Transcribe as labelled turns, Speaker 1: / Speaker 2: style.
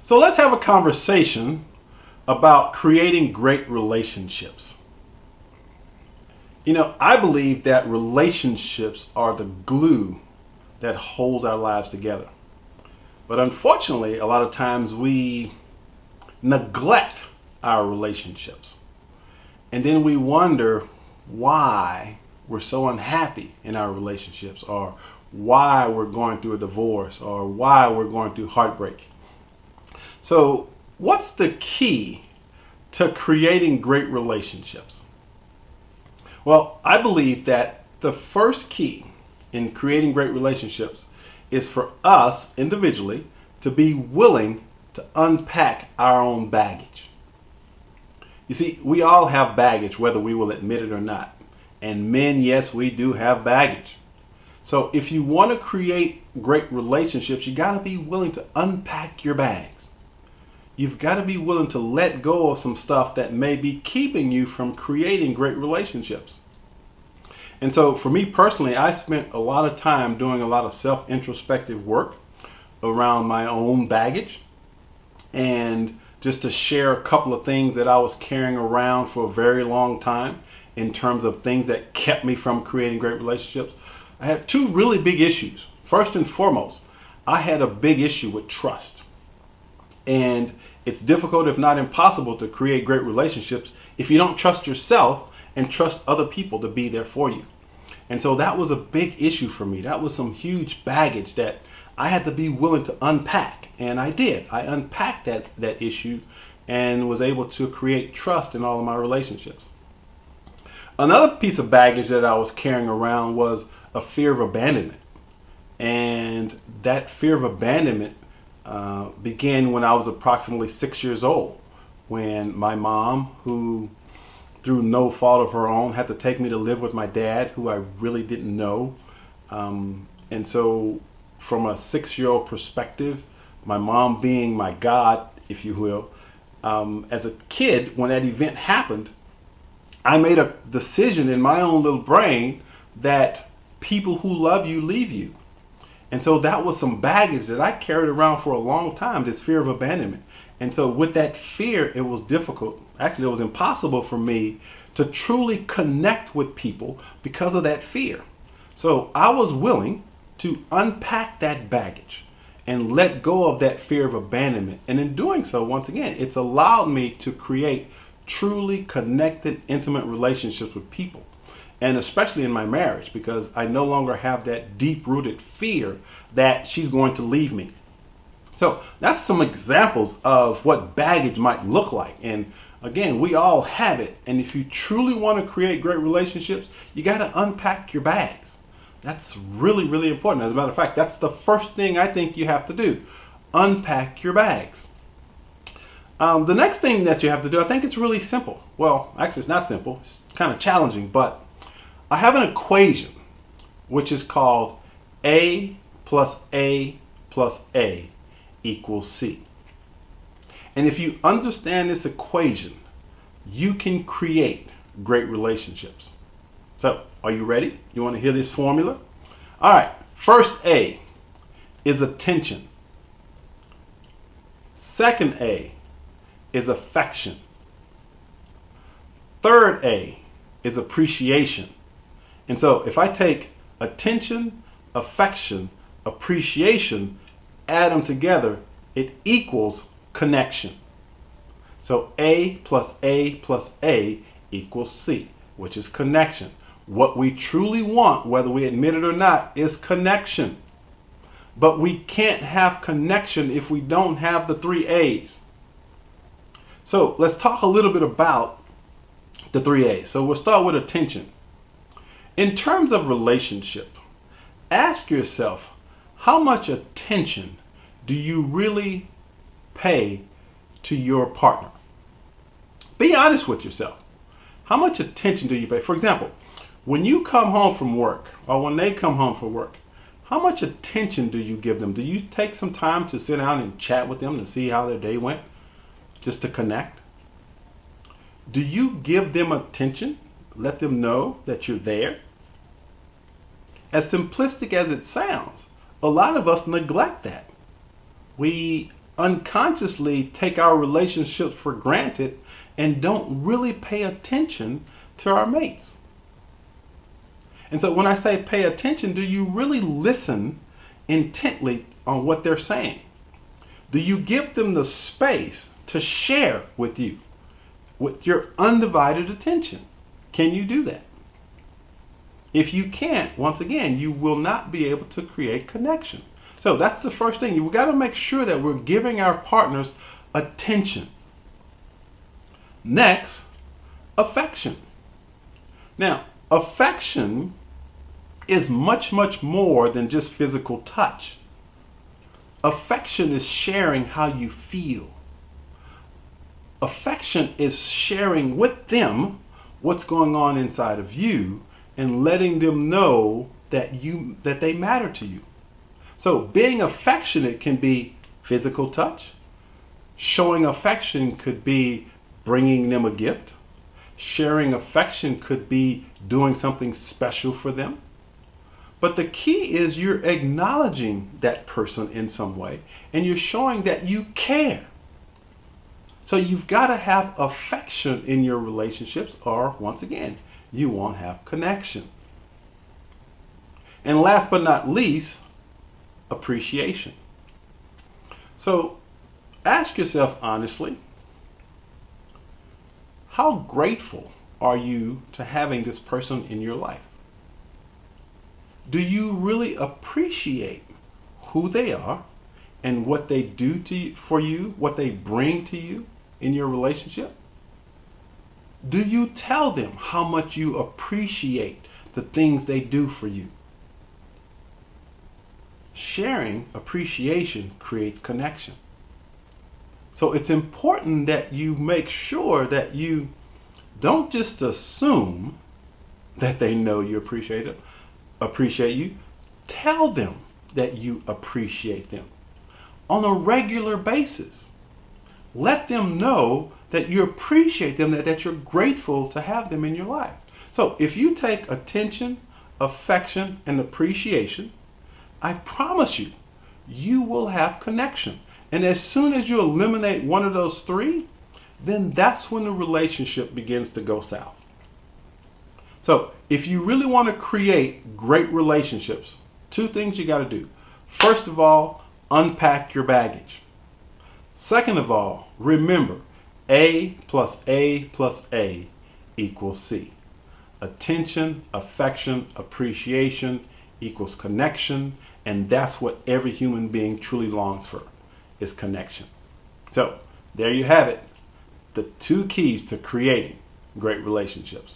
Speaker 1: So let's have a conversation about creating great relationships. I believe that relationships are the glue that holds our lives together. But unfortunately, a lot of times we neglect our relationships. And then we wonder why we're so unhappy in our relationships, or why we're going through a divorce, or why we're going through heartbreak. So, what's the key to creating great relationships? Well, I believe that the first key in creating great relationships is for us individually to be willing to unpack our own baggage. You see, we all have baggage, whether we will admit it or not. And men, yes, we do have baggage. So if you want to create great relationships, you got to be willing to unpack your bags. You've got to be willing to let go of some stuff that may be keeping you from creating great relationships. And so for me personally, I spent a lot of time doing a lot of self-introspective work around my own baggage. And just to share a couple of things that I was carrying around for a very long time in terms of things that kept me from creating great relationships, I had two really big issues. First and foremost, I had a big issue with trust. And it's difficult, if not impossible, to create great relationships if you don't trust yourself and trust other people to be there for you. And so that was a big issue for me. That was some huge baggage that I had to be willing to unpack. And I did. I unpacked that issue and was able to create trust in all of my relationships. Another piece of baggage that I was carrying around was a fear of abandonment. And that fear of abandonment began when I was approximately 6 years old, when my mom, who through no fault of her own, had to take me to live with my dad, who I really didn't know. And so from a 6-year-old perspective, my mom being my God, if you will, as a kid, when that event happened, I made a decision in my own little brain that people who love you leave you. And so that was some baggage that I carried around for a long time, this fear of abandonment. And so with that fear, it was difficult. Actually, it was impossible for me to truly connect with people because of that fear. So I was willing to unpack that baggage and let go of that fear of abandonment. And in doing so, once again, it's allowed me to create truly connected, intimate relationships with people. And especially in my marriage, because I no longer have that deep-rooted fear that she's going to leave me. So that's some examples of what baggage might look like. And again, we all have it. And if you truly want to create great relationships, you got to unpack your bags. That's really, really important. As a matter of fact, that's the first thing I think you have to do. Unpack your bags. The next thing that you have to do, I think it's really simple. Well, actually, it's not simple. It's kind of challenging, but I have an equation which is called A plus A plus A equals C. And if you understand this equation, you can create great relationships. So, are you ready? You want to hear this formula? All right. First A is attention. Second A is affection. Third A is appreciation. And so if I take attention, affection, appreciation, add them together, it equals connection. So A plus A plus A equals C, which is connection. What we truly want, whether we admit it or not, is connection. But we can't have connection if we don't have the 3 A's. So let's talk a little bit about the 3 A's. So we'll start with attention. In terms of relationship, ask yourself, how much attention do you really pay to your partner? Be honest with yourself. How much attention do you pay? For example, when you come home from work, or when they come home from work, how much attention do you give them? Do you take some time to sit down and chat with them to see how their day went? Just to connect? Do you give them attention? Let them know that you're there? As simplistic as it sounds, a lot of us neglect that. We unconsciously take our relationships for granted and don't really pay attention to our mates. And so when I say pay attention, do you really listen intently on what they're saying? Do you give them the space to share with you with your undivided attention? Can you do that? If you can't, once again, you will not be able to create connection. So that's the first thing. You've got to make sure that we're giving our partners attention. Next, affection. Now, affection is much, much more than just physical touch. Affection is sharing how you feel. Affection is sharing with them what's going on inside of you and letting them know that they matter to you. So being affectionate can be physical touch. Showing affection could be bringing them a gift. Sharing affection could be doing something special for them. But the key is you're acknowledging that person in some way and you're showing that you care. So you've got to have affection in your relationships, or once again, you won't have connection. And last but not least, appreciation. So ask yourself honestly, how grateful are you to having this person in your life? Do you really appreciate who they are and what they do for you, what they bring to you in your relationship? Do you tell them how much you appreciate the things they do for you? Sharing appreciation creates connection. So it's important that you make sure that you don't just assume that they know you appreciate you. Tell them that you appreciate them on a regular basis. Let them know that you appreciate them, that you're grateful to have them in your life. So if you take attention, affection, and appreciation, I promise you, you will have connection. And as soon as you eliminate one of those three, then that's when the relationship begins to go south. So if you really want to create great relationships, two things you got to do. First of all, unpack your baggage. Second of all, remember, A+A+A equals C. Attention, affection, appreciation equals connection, and that's what every human being truly longs for, is connection. So there you have it, the two keys to creating great relationships.